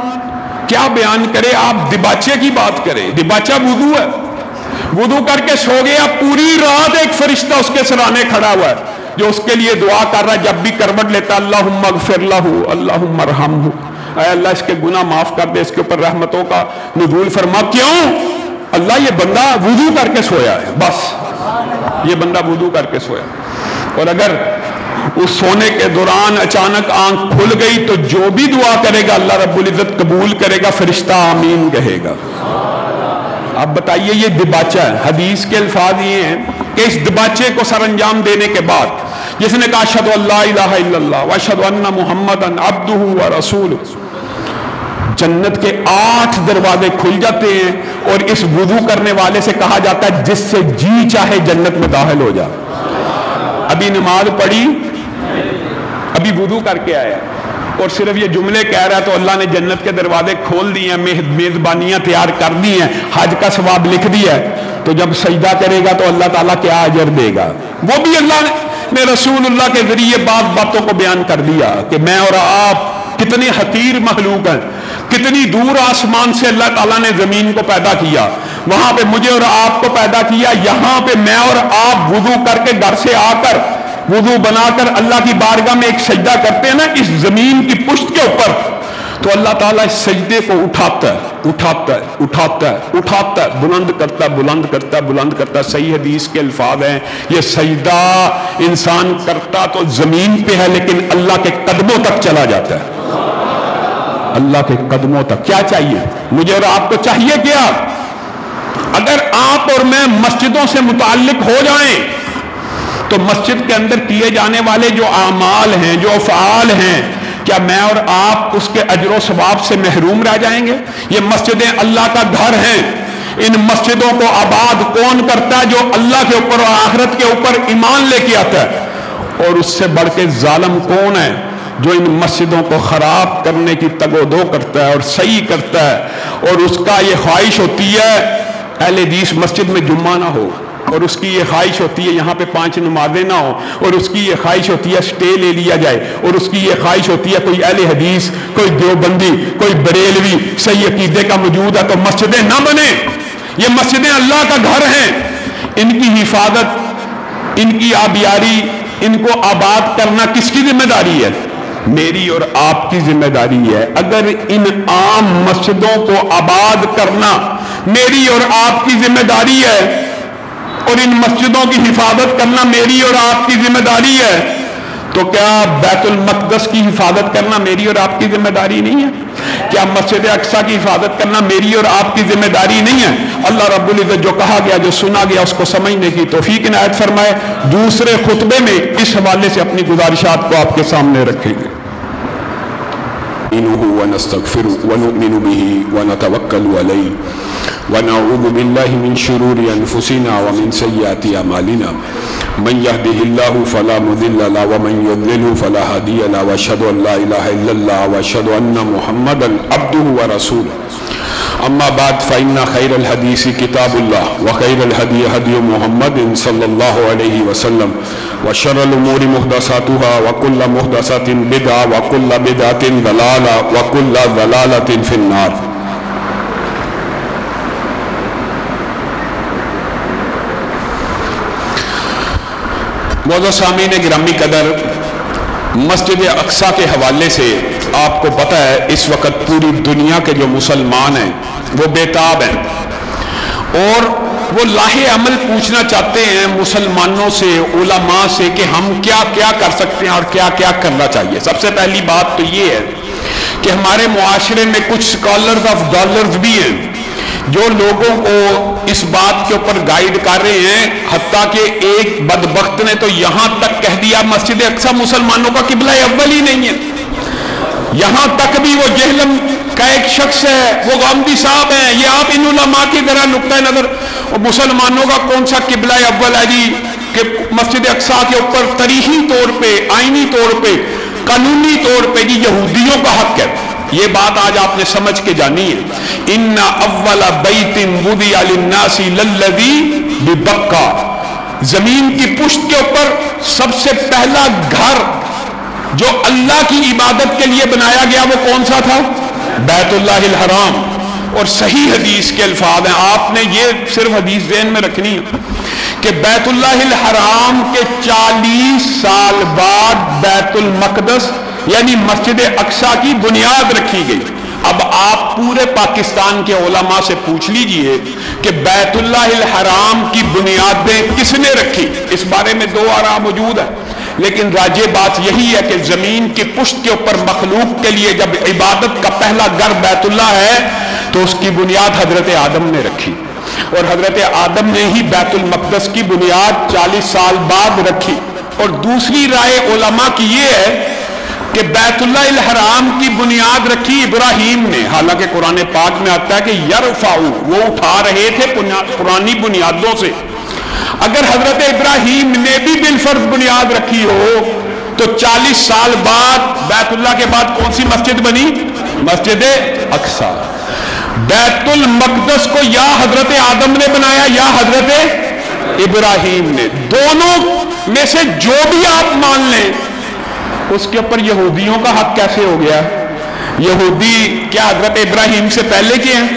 کیا بیان کرے. آپ دباچے کی بات کریں، دباچہ وضو ہے، وضو کر کے سو گیا، پوری رات ایک فرشتہ اس کے سرانے کھڑا ہوا ہے جو اس کے لیے دعا کر رہا ہے. جب بھی کروٹ لیتا اللہم اغفر لہ اللہم ارحمہ، اے اللہ اس کے گناہ معاف کر دے، اس کے اوپر رحمتوں کا نزول فرما. کیوں؟ اللہ یہ بندہ وضو کر کے سویا ہے، بس یہ بندہ وضو کر کے سویا. اور اگر اس سونے کے دوران اچانک آنکھ کھل گئی تو جو بھی دعا کرے گا اللہ رب العزت قبول کرے گا، فرشتہ آمین کہے گا. اب بتائیے یہ دباچہ ہے. حدیث کے الفاظ یہ ہیں کہ اس دباچے کو سر انجام دینے کے بعد جس نے کہا اشہد ان لا الہ الا اللہ واشہد ان محمدا عبدہ ورسولہ، جنت کے 8 دروازے کھل جاتے ہیں اور اس وضو کرنے والے سے کہا جاتا ہے جس سے جی چاہے جنت میں داخل ہو جا. ابھی نماز پڑھی، ابھی وضو کر کے آیا اور صرف یہ جملے کہہ رہا ہے تو اللہ نے جنت کے دروازے کھول دیے ہیں، میزبانیاں تیار کر دی ہیں، حج کا ثواب لکھ دیا ہے. تو جب سجدہ کرے گا تو اللہ تعالیٰ کیا اجر دے گا؟ وہ بھی اللہ نے رسول اللہ کے ذریعے بعض باتوں کو بیان کر دیا کہ میں اور آپ کتنی حقیر مخلوق ہیں، کتنی دور آسمان سے اللہ تعالیٰ نے زمین کو پیدا کیا، وہاں پہ مجھے اور آپ کو پیدا کیا، یہاں پہ میں اور آپ وضو کر کے گھر سے آ کر وضو بنا کر اللہ کی بارگاہ میں ایک سجدہ کرتے ہیں نا اس زمین کی پشت کے اوپر، تو اللہ تعالیٰ اس سجدے کو اٹھاتا ہے اٹھاتا ہے اٹھاتا ہے اٹھاتا ہے، بلند کرتا ہے بلند کرتا ہے بلند کرتا ہے. صحیح حدیث کے الفاظ ہیں یہ سجدہ انسان کرتا تو زمین پہ ہے لیکن اللہ کے قدموں تک چلا جاتا ہے، اللہ کے قدموں تک. کیا چاہیے مجھے اور آپ کو؟ چاہیے کیا؟ اگر آپ اور میں مسجدوں سے متعلق ہو جائیں تو مسجد کے اندر کیے جانے والے جو اعمال ہیں، جو افعال ہیں، کیا میں اور آپ اس کے اجر و ثواب سے محروم رہ جائیں گے؟ یہ مسجدیں اللہ کا گھر ہیں. ان مسجدوں کو آباد کون کرتا ہے؟ جو اللہ کے اوپر اور آخرت کے اوپر ایمان لے کے آتا ہے. اور اس سے بڑھ کے ظالم کون ہے جو ان مسجدوں کو خراب کرنے کی تگ و دو کرتا ہے اور صحیح کرتا ہے، اور اس کا یہ خواہش ہوتی ہے اہل حدیث مسجد میں جمعہ نہ ہو، اور اس کی یہ خواہش ہوتی ہے یہاں پہ 5 نمازیں نہ ہوں، اور اس کی یہ خواہش ہوتی ہے سٹے لے لیا جائے، اور اس کی یہ خواہش ہوتی ہے کوئی اہل حدیث، کوئی دیوبندی، کوئی بریلوی صحیح عقیدے کا موجود ہے تو مسجدیں نہ بنے. یہ مسجدیں اللہ کا گھر ہیں، ان کی حفاظت، ان کی آبیاری، ان کو آباد کرنا کس کی ذمہ داری ہے؟ میری اور آپ کی ذمہ داری ہے. اگر ان عام مسجدوں کو آباد کرنا میری اور آپ کی ذمہ داری ہے اور ان مسجدوں کی حفاظت کرنا میری اور آپ کی ذمہ داری ہے تو کیا بیت المقدس کی حفاظت کرنا میری اور آپ کی ذمہ داری نہیں ہے؟ کیا مسجد اقصی کی حفاظت کرنا میری اور آپ کی ذمہ داری نہیں ہے؟ اللہ رب العزت جو کہا گیا، جو سنا گیا، اس کو سمجھنے کی توفیق عنایت فرمائے. دوسرے خطبے میں اس حوالے سے اپنی گزارشات کو آپ کے سامنے رکھیں گے. ونستغفره ونؤمن به ونتوكل عليه ونعوذ بالله من شرور انفسنا ومن سيئات اعمالنا من يهده الله فلا مضل له ومن يضلل فلا هادي له واشهد ان لا اله الا الله واشهد ان محمدا عبده ورسوله. اما بعد فإن خير الحديث كتاب الله وخير الهدي هدي محمد صلى الله عليه وسلم وشر الأمور محدثاتها وكل محدثة بدعة وكل بدعة ضلالة وكل ضلالة في النار. معزز سامعین گرامی قدر، مسجد اقصی کے حوالے سے آپ کو پتہ ہے اس وقت پوری دنیا کے جو مسلمان ہیں وہ بےتاب ہیں اور وہ لاہ عمل پوچھنا چاہتے ہیں مسلمانوں سے، علماء سے کہ ہم کیا کیا کر سکتے ہیں اور کیا کیا کرنا چاہیے. سب سے پہلی بات تو یہ ہے کہ ہمارے معاشرے میں کچھ سکالرز آف ڈالرز بھی ہیں جو لوگوں کو اس بات کے اوپر گائیڈ کر رہے ہیں. حتیٰ کہ ایک بدبخت نے تو یہاں تک کہہ دیا مسجد اقصی مسلمانوں کا قبلہ اول ہی نہیں ہے. یہاں تک بھی وہ جہلم کا ایک شخص ہے، وہ غامدی صاحب ہیں. یہ آپ ان علماء کی ذرا نقطہ نظر، مسلمانوں کا کون سا قبلہ اول ہے جی کہ مسجد اقصی کے اوپر تاریخی طور پہ، آئینی طور پہ، قانونی طور پہ جی یہودیوں کا حق ہے. یہ بات آج آپ نے سمجھ کے جانی ہے. ان اول بیت وضع للناس للذی ببکہ، زمین کی پشت کے اوپر سب سے پہلا گھر جو اللہ کی عبادت کے لیے بنایا گیا وہ کون سا تھا؟ بیت اللہ الحرام. اور صحیح حدیث کے الفاظ ہیں, آپ نے یہ صرف حدیث ذہن میں رکھنی ہے کہ بیت اللہ الحرام کے 40 سال بعد بیت المقدس یعنی مسجد اقصی کی بنیاد رکھی گئی. اب آپ پورے پاکستان کے علماء سے پوچھ لیجئے کہ بیت اللہ الحرام کی بنیادیں کس نے رکھی. اس بارے میں 2 آراء موجود ہیں, لیکن راجح بات یہی ہے کہ زمین کی پشت کے اوپر مخلوق کے لیے جب عبادت کا پہلا گھر بیت اللہ ہے تو اس کی بنیاد حضرت آدم نے رکھی, اور حضرت آدم نے ہی بیت المقدس کی بنیاد 40 سال بعد رکھی. اور دوسری رائے علماء کی یہ ہے کہ بیت اللہ الحرام کی بنیاد رکھی ابراہیم نے, حالانکہ قرآن پاک میں آتا ہے کہ یرفعو, وہ اٹھا رہے تھے پرانی بنیادوں سے. اگر حضرت ابراہیم نے بھی بالفرض بنیاد رکھی ہو تو 40 سال بعد بیت اللہ کے بعد کون سی مسجد بنی؟ مسجد اقصی. بیت المقدس کو یا حضرت آدم نے بنایا یا حضرت ابراہیم نے, دونوں میں سے جو بھی آپ مان لیں. اس کے اوپر یہودیوں کا حق کیسے ہو گیا؟ یہودی کیا حضرت ابراہیم سے پہلے کے ہیں؟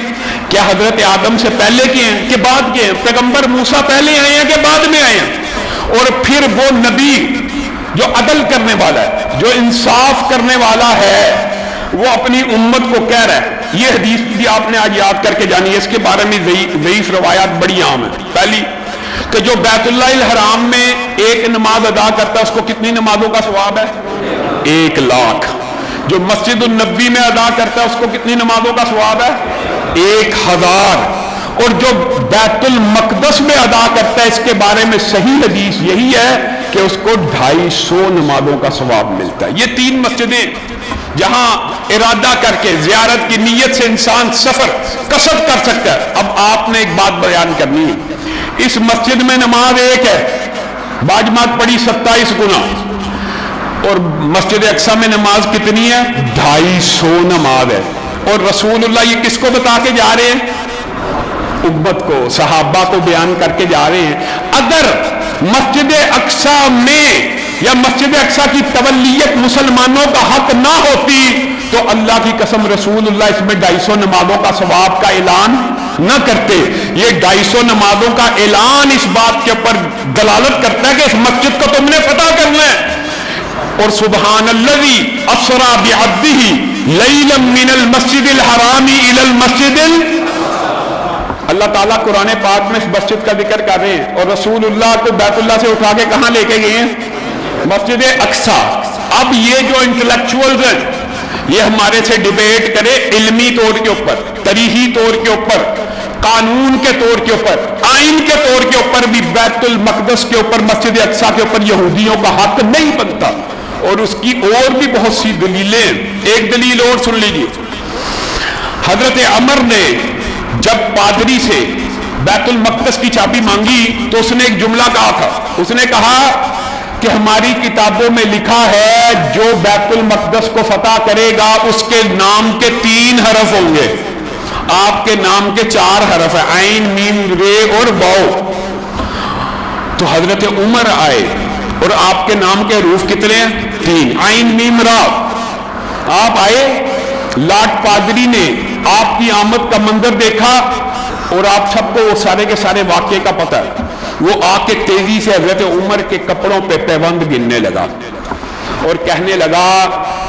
کیا حضرت آدم سے پہلے کے ہیں کہ بعد کے ہیں؟ پیغمبر موسیٰ پہلے آئے ہیں کہ بعد میں آئے ہیں؟ اور پھر وہ نبی جو عدل کرنے والا ہے, جو انصاف کرنے والا ہے, وہ اپنی امت کو کہہ رہا ہے. یہ حدیث بھی آپ نے آج یاد کر کے جانی ہے, اس کے بارے میں ضعیف روایات بڑی عام ہیں. پہلی کہ جو بیت اللہ الحرام میں ایک نماز ادا کرتا ہے اس کو کتنی نمازوں کا ثواب ہے؟ 1,00,000. جو مسجد النبی میں ادا کرتا ہے اس کو کتنی نمازوں کا ثواب ہے؟ 1,000. اور جو بیت المقدس میں ادا کرتا ہے اس کے بارے میں صحیح حدیث یہی ہے کہ اس کو 250 نمازوں کا ثواب ملتا ہے. یہ 3 مسجدیں جہاں ارادہ کر کے زیارت کی نیت سے انسان سفر قصد کر سکتا ہے. اب آپ نے ایک بات بیان کرنی ہے, اس مسجد میں نماز ایک ہے, باجماعت پڑھی 27 گنا, اور مسجد اقصی میں نماز کتنی ہے؟ 250 نماز ہے. اور رسول اللہ یہ کس کو بتا کے جا رہے ہیں؟ امت کو, صحابہ کو بیان کر کے جا رہے ہیں. اگر مسجد اقصی میں یا مسجد اقصی کی تولیت مسلمانوں کا حق نہ ہوتی تو اللہ کی قسم رسول اللہ اس میں 250 نمازوں کا ثواب کا اعلان نہ کرتے. یہ 250 نمازوں کا اعلان اس بات کے اوپر دلالت کرتا ہے کہ اس مسجد کو تم نے فتح کرنا ہے. اور سبحان الذی اسری بعبدہ لیلا من المسجد الحرام الی المسجد اللہ تعالیٰ قرآن پاک میں اس مسجد کا ذکر کر رہے ہیں, اور رسول اللہ کو بیت اللہ سے اٹھا کے کہاں لے کے گئے ہیں؟ مسجد اقصی. اب یہ جو انٹلیکچوئلز ہیں یہ ہمارے سے ڈیبیٹ کرے علمی طور کے اوپر, تاریخی طور کے اوپر, قانون کے طور کے اوپر, آئین کے طور کے اوپر بھی بیت المقدس کے اوپر مسجد اقصی کے اوپر یہودیوں کا حق نہیں بنتا. اور اس کی اور بھی بہت سی دلیلیں ہیں. ایک دلیل اور سن لیجیے. حضرت عمر نے جب پادری سے بیت المقدس کی چابی مانگی تو اس نے ایک جملہ کہا تھا. اس نے کہا کہ ہماری کتابوں میں لکھا ہے جو بیت المقدس کو فتح کرے گا اس کے نام کے 3 حرف ہوں گے, آپ کے نام کے 4 حرف ہیں, عین میم رے اور واو. تو حضرت عمر آئے اور آپ کے نام کے حروف کتنے ہیں؟ 3, عین میم را. آپ آئے, لاٹ پادری نے آپ کی آمد کا منظر دیکھا اور آپ سب کو وہ سارے کے سارے واقعے کا پتہ ہے. وہ آ کے تیزی سے حضرت عمر کے کپڑوں پہ پیوند گننے لگا اور کہنے لگا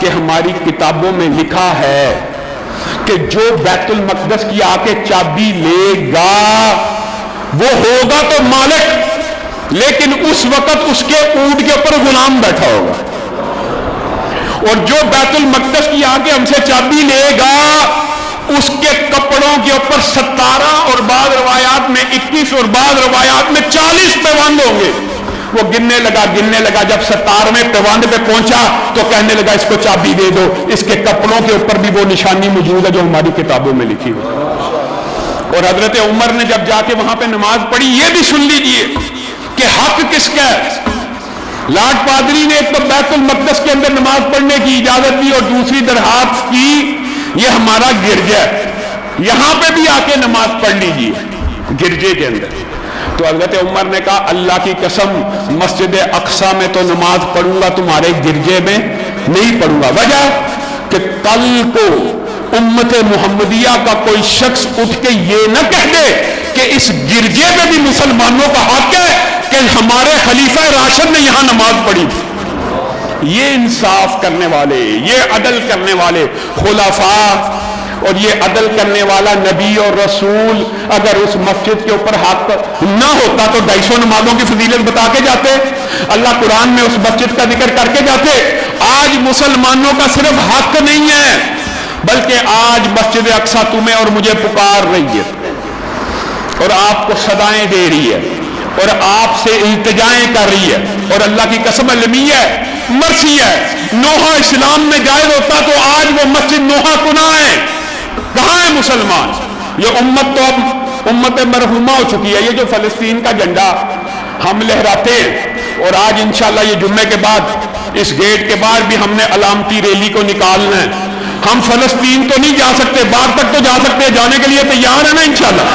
کہ ہماری کتابوں میں لکھا ہے کہ جو بیت المقدس کی آ کے چابی لے گا وہ ہوگا تو مالک, لیکن اس وقت اس کے اونٹ کے اوپر غلام بیٹھا ہوگا. اور جو بیت المقدس کی آ کے ہم سے چابی لے گا اس کے کپڑوں کے اوپر 17 اور بعض روایات میں 21 اور بعض روایات میں 40 پیوند ہوں گے. وہ گننے لگا. جب 17ویں پیوند پہ پہنچا تو کہنے لگا اس کو چابی دے دو, اس کے کپڑوں کے اوپر بھی وہ نشانی موجود ہے جو ہماری کتابوں میں لکھی ہوئی. اور حضرت عمر نے جب جا کے وہاں پہ نماز پڑھی, یہ بھی سن لیجئے کہ حق کس کا ہے. لاٹ پادری نے ایک تو بیت المقدس کے اندر نماز پڑھنے کی اجازت دی اور دوسری درخواست کی یہ ہمارا گرجا ہے, یہاں پہ بھی آ کے نماز پڑھ لیجیے گرجے کے اندر. تو حضرت عمر نے کہا اللہ کی قسم مسجد اقصی میں تو نماز پڑھوں گا, تمہارے گرجے میں نہیں پڑھوں گا۔ وجہ کہ کل کو امت محمدیہ کا کوئی شخص اٹھ کے یہ نہ کہہ دے کہ اس گرجے میں بھی مسلمانوں کا حق ہے کہ ہمارے خلیفہ راشد نے یہاں نماز پڑھی۔ یہ انصاف کرنے والے، یہ عدل کرنے والے خلفاء اور یہ عدل کرنے والا نبی اور رسول اگر اس مسجد کے اوپر حق نہ ہوتا تو 250 نمازوں کی فضیلت بتا کے جاتے، اللہ قرآن میں اس مسجد کا ذکر کر کے جاتے۔ آج مسلمانوں کا صرف حق نہیں ہے بلکہ آج مسجد اقصی تمہیں اور مجھے پکار رہی ہے اور آپ کو صدائیں دے رہی ہے اور آپ سے التجائیں کر رہی ہے، اور اللہ کی قسم علمی ہے، مرثی ہے۔ نوحہ اسلام میں جائز ہوتا تو آج وہ مسجد نوحہ گناہ ہے۔ کہاں ہے مسلمان؟ یہ امت تو اب امت مرحومہ ہو چکی ہے۔ یہ جو فلسطین کا جھنڈا ہم لہراتے ہیں، اور آج انشاءاللہ یہ جمعے کے بعد اس گیٹ کے باہر بھی ہم نے علامتی ریلی کو نکالنا ہے۔ ہم فلسطین تو نہیں جا سکتے، باہر تک تو جا سکتے، جانے کے لیے تیار ہے نا انشاءاللہ۔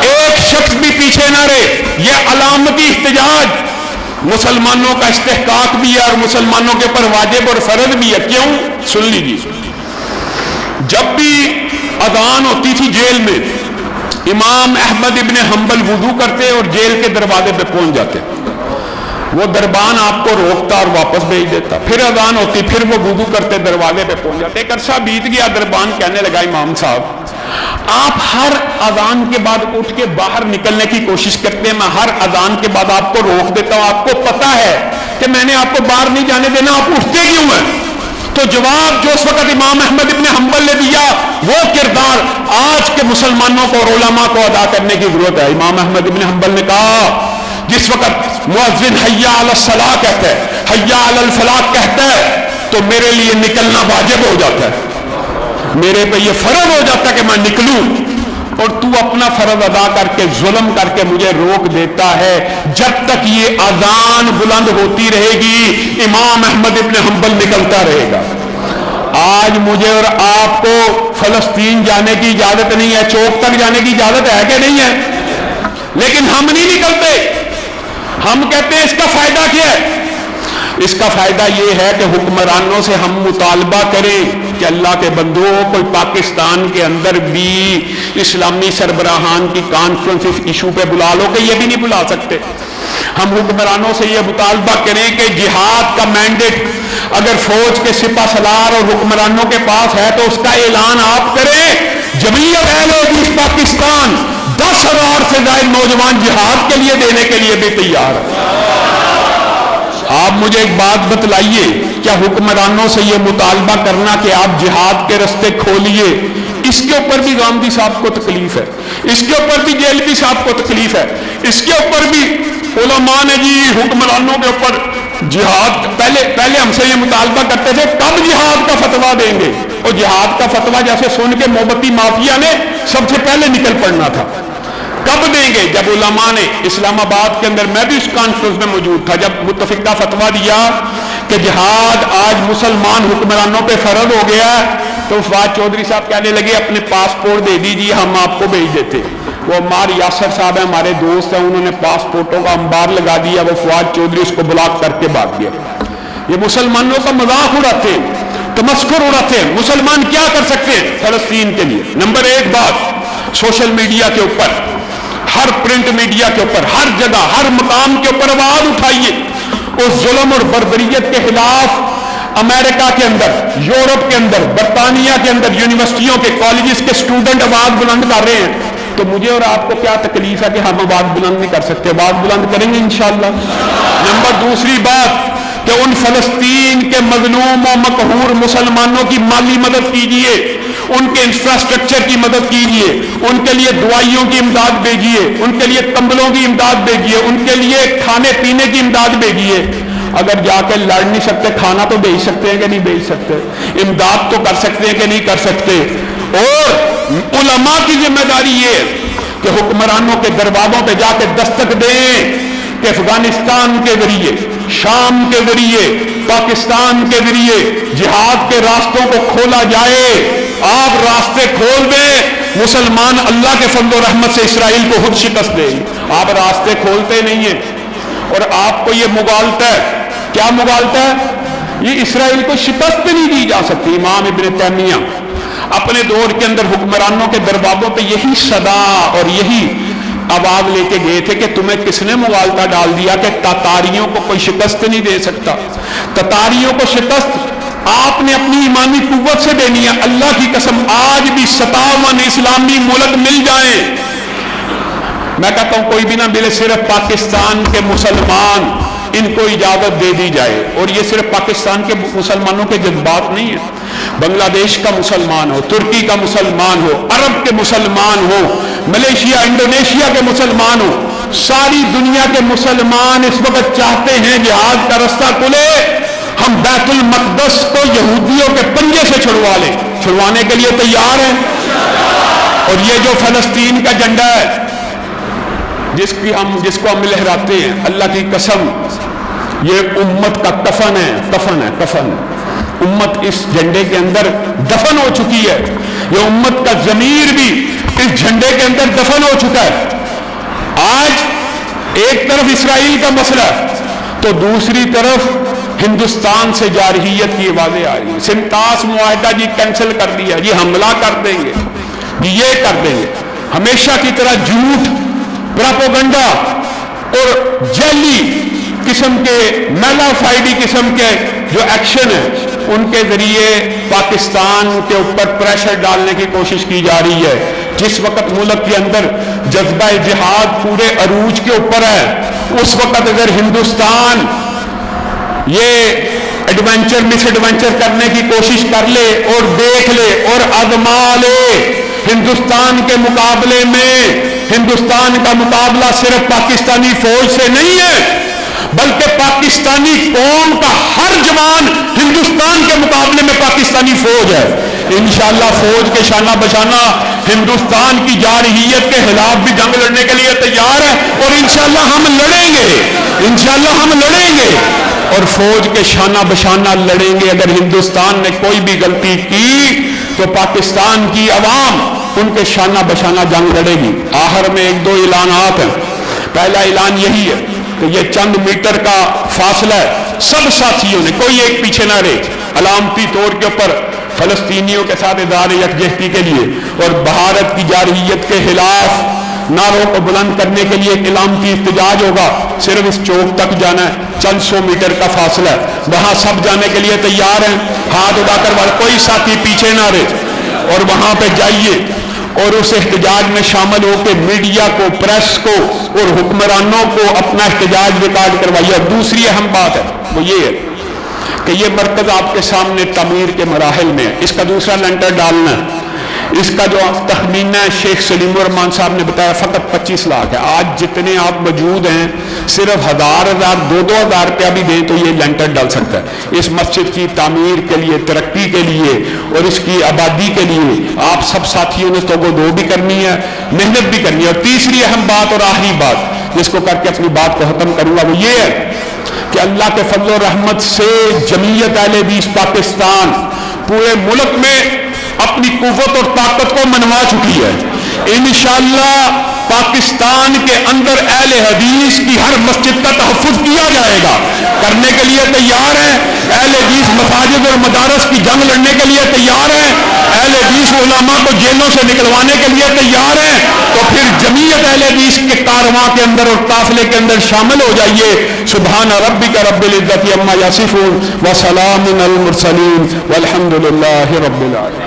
ایک شخص بھی پیچھے نہ رہے۔ یہ علامتی احتجاج مسلمانوں کا استحقاق بھی ہے اور مسلمانوں کے پر واجب اور فرض بھی ہے۔ کیوں؟ سن لیجیے، جب بھی اذان ہوتی تھی جیل میں، امام احمد ابن حنبل وضو کرتے اور جیل کے دروازے پہ پہنچ جاتے، وہ دربان آپ کو روکتا اور واپس بھیج دیتا، پھر اذان ہوتی، پھر وہ وضو کرتے دروازے پہ پہنچ جاتے۔ ایک عرصہ بیت گیا، دربان کہنے لگا امام صاحب آپ ہر اذان کے بعد اٹھ کے باہر نکلنے کی کوشش کرتے ہیں، میں ہر اذان کے بعد آپ کو روک دیتا ہوں، آپ کو پتا ہے کہ میں نے آپ کو باہر نہیں جانے دینا، آپ اٹھتے کیوں ہیں؟ تو جواب جو اس وقت امام احمد ابن حنبل نے دیا وہ کردار آج کے مسلمانوں کو اور علماء کو ادا کرنے کی ضرورت ہے۔ امام احمد ابن حنبل نے کہا جس وقت مؤذن حی علی الصلاۃ کہتا ہے، حی علی الفلاح کہتا ہے، تو میرے لیے نکلنا واجب ہو جاتا ہے، میرے پہ یہ فرض ہو جاتا ہے کہ میں نکلوں، اور تو اپنا فرض ادا کر کے ظلم کر کے مجھے روک دیتا ہے۔ جب تک یہ اذان بلند ہوتی رہے گی امام احمد ابن حنبل نکلتا رہے گا۔ آج مجھے اور آپ کو فلسطین جانے کی اجازت نہیں ہے، چوک تک جانے کی اجازت ہے کہ نہیں ہے؟ لیکن ہم نہیں نکلتے، ہم کہتے ہیں اس کا فائدہ کیا ہے؟ اس کا فائدہ یہ ہے کہ حکمرانوں سے ہم مطالبہ کریں کہ اللہ کے بندو کوئی پاکستان کے اندر بھی اسلامی سربراہان کی کانفرنس اس ایشو پہ بلا لو، کہ یہ بھی نہیں بلا سکتے۔ ہم حکمرانوں سے یہ مطالبہ کریں کہ جہاد کا مینڈیٹ اگر فوج کے سپہ سالار اور حکمرانوں کے پاس ہے تو اس کا اعلان آپ کریں۔ جمعیت اہل حدیث پاکستان 10,000 سے زائد نوجوان جہاد کے لیے دینے کے لیے بھی تیار ہے۔ آپ مجھے ایک بات بتلائیے، کیا حکمرانوں سے یہ مطالبہ کرنا کہ آپ جہاد کے رستے کھولیے، اس کے اوپر بھی گاندھی صاحب کو تکلیف ہے، اس کے اوپر بھی جیلوی صاحب کو تکلیف ہے، اس کے اوپر بھی علماء نے جی حکمرانوں کے اوپر جہاد پہلے ہم سے یہ مطالبہ کرتے تھے کب جہاد کا فتویٰ دیں گے، اور جہاد کا فتویٰ جیسے سن کے محبتی مافیا نے سب سے پہلے نکل پڑنا تھا۔ کب دیں گے؟ جب علماء نے اسلام آباد کے اندر، میں بھی اس کانفرنس میں موجود تھا، جب متفقہ فتویٰ دیا کہ جہاد آج مسلمان حکمرانوں پہ فرض ہو گیا، تو فواد چودھری صاحب کہنے لگے اپنے پاسپورٹ دے دیجیے ہم آپ کو بھیج دیتے۔ وہ عمار یاسر صاحب ہیں، ہمارے دوست ہیں، انہوں نے پاسپورٹوں کا انبار لگا دیا، وہ فواد چودھری اس کو بلاک کر کے بھاگ گیا۔ یہ مسلمانوں کا مذاق اڑاتے ہیں، تمسخر اڑاتے ہیں۔ مسلمان کیا کر سکتے ہیں فلسطین کے لیے؟ نمبر ایک بات، سوشل میڈیا کے اوپر، ہر پرنٹ میڈیا کے اوپر، ہر جگہ، ہر مقام کے اوپر آواز اٹھائیے اس ظلم اور بربریت کے خلاف۔ امریکہ کے اندر، یورپ کے اندر، برطانیہ کے اندر یونیورسٹیوں کے، کالجز کے اسٹوڈنٹ آواز بلند کر رہے ہیں، تو مجھے اور آپ کو کیا تکلیف ہے کہ ہم آواز بلند نہیں کر سکتے؟ آواز بلند کریں گے انشاءاللہ۔ نمبر دوسری بات کہ ان فلسطین کے مظلوم و مقہور مسلمانوں کی مالی مدد کیجیے، ان کے انفراسٹرکچر کی مدد کیجیے، ان کے لیے دوائیوں کی امداد بھیجیے، ان کے لیے کمبلوں کی امداد بھیجیے، ان کے لیے کھانے پینے کی امداد بھیجیے۔ اگر جا کے لڑ نہیں سکتے، کھانا تو بھیج سکتے ہیں کہ نہیں بھیج سکتے؟ امداد تو کر سکتے ہیں کہ نہیں کر سکتے؟ اور علماء کی ذمہ داری یہ ہے کہ حکمرانوں کے دروازوں پہ جا کے دستک دیں کہ افغانستان کے ذریعے، شام کے ذریعے، پاکستان کے ذریعے جہاد کے راستوں کو کھولا جائے۔ آپ راستے کھول دیں، مسلمان اللہ کے فضل و رحمت سے اسرائیل کو خود شکست دیں۔ آپ راستے کھولتے نہیں ہیں، اور آپ کو یہ مغالطہ ہے، کیا مغالطہ ہے یہ اسرائیل کو شکست نہیں دی جا سکتی. امام ابن تیمیہ اپنے دور کے اندر حکمرانوں کے دروازوں پہ یہی صدا اور یہی آواز لے کے گئے تھے کہ تمہیں کس نے مغالطہ ڈال دیا کہ تاتاریوں کو کوئی شکست نہیں دے سکتا. تاتاریوں کو شکست آپ نے اپنی ایمانی قوت سے دینی ہے. اللہ کی قسم آج بھی 57 اسلامی ملک مل جائیں, میں کہتا ہوں کوئی بھی نہ ملے, صرف پاکستان کے مسلمان ان کو اجازت دے دی جائے. اور یہ صرف پاکستان کے مسلمانوں کے جذبات نہیں ہیں, بنگلہ دیش کا مسلمان ہو, ترکی کا مسلمان ہو, عرب کے مسلمان ہو, ملیشیا انڈونیشیا کے مسلمان ہو, ساری دنیا کے مسلمان اس وقت چاہتے ہیں جہاد کا رستہ کھلے, ہم بیت المقدس کو یہودیوں کے پنجے سے چھڑوا لیں. چھڑوانے کے لیے تیار ہیں. اور یہ جو فلسطین کا جھنڈا ہے جس کو ہم لہراتے ہیں, اللہ کی قسم یہ امت کا کفن ہے. کفن امت اس جھنڈے کے اندر دفن ہو چکی ہے. یہ امت کا ضمیر بھی اس جھنڈے کے اندر دفن ہو چکا ہے. آج ایک طرف اسرائیل کا مسئلہ تو دوسری طرف ہندوستان سے جارحیت کی آوازیں آ رہی ہیں. سمتاس معاہدہ جی کینسل کر دیا, جی حملہ کر دیں گے, یہ کر دیں گے. ہمیشہ کی طرح جھوٹ, پراپوگنڈا اور جعلی قسم کے, میلافائڈی قسم کے جو ایکشن ہیں ان کے ذریعے پاکستان کے اوپر پریشر ڈالنے کی کوشش کی جا رہی ہے. جس وقت ملک کے اندر جذبہ جہاد پورے عروج کے اوپر ہے, اس وقت اگر ہندوستان یہ ایڈونچر مس ایڈونچر کرنے کی کوشش کر لے اور دیکھ لے اور آزما لے, ہندوستان کے مقابلے میں ہندوستان کا مقابلہ صرف پاکستانی فوج سے نہیں ہے بلکہ پاکستانی قوم کا ہر جوان ہندوستان کے مقابلے میں پاکستانی فوج ہے. انشاءاللہ فوج کے شانہ بشانہ ہندوستان کی جارحیت کے خلاف بھی جنگ لڑنے کے لیے تیار ہے. اور انشاءاللہ ہم لڑیں گے, انشاءاللہ ہم لڑیں گے اور فوج کے شانہ بشانہ لڑیں گے. اگر ہندوستان نے کوئی بھی غلطی کی تو پاکستان کی عوام ان کے شانہ بشانہ جنگ لڑے گی. آخر میں ایک دو اعلانات ہیں. پہلا اعلان یہی ہے کہ یہ چند میٹر کا فاصلہ ہے, سب ساتھیوں نے کوئی ایک پیچھے نہ رہے, علامتی طور کے اوپر فلسطینیوں کے ساتھ اظہار یکجہتی کے لیے اور بھارت کی جارحیت کے خلاف نعروں کو بلند کرنے کے لیے ایک علامتی احتجاج ہوگا. صرف اس چوک تک جانا ہے, چند سو میٹر کا فاصلہ ہے, وہاں سب جانے کے لیے تیار ہیں. ہاتھ اٹھا کر کوئی ساتھی پیچھے نہ رہے اور وہاں پہ جائیے اور اس احتجاج میں شامل ہو کے میڈیا کو, پریس کو اور حکمرانوں کو اپنا احتجاج ریکارڈ کروائیے. اور دوسری اہم بات ہے وہ یہ ہے کہ یہ مرکز آپ کے سامنے تعمیر کے مراحل میں ہے. اس کا دوسرا لینٹر ڈالنا ہے. اس کا جو تخمینہ شیخ سلیم الرحمان صاحب نے بتایا فقط 25 لاکھ ہے. آج جتنے آپ موجود ہیں صرف 1000 2,000 روپیہ بھی دیں تو یہ لینٹر ڈال سکتا ہے. اس مسجد کی تعمیر کے لیے, ترقی کے لیے اور اس کی آبادی کے لیے آپ سب ساتھیوں نے تو دو بھی کرنی ہے, محنت بھی کرنی ہے. اور تیسری اہم بات اور آخری بات جس کو کر کے اپنی بات کو ختم کروں گا وہ یہ ہے کہ اللہ کے فضل و رحمت سے جمعیت اہل حدیث پاکستان پورے ملک میں اپنی قوت اور طاقت کو منوا چکی ہے. انشاءاللہ پاکستان کے اندر اہل حدیث کی ہر مسجد کا تحفظ کیا جائے گا. کرنے کے لیے تیار ہیں. اہل حدیث مساجد اور مدارس کی جنگ لڑنے کے لیے تیار ہیں. اہل حدیث علماء کو جیلوں سے نکلوانے کے لیے تیار ہیں. تو پھر جمعیت اہل حدیث کے کارواں کے اندر اور قافلے کے اندر شامل ہو جائیے. سبحان ربک رب العزت عما یصفون وسلام علی المرسلین والحمد للہ رب العالمین.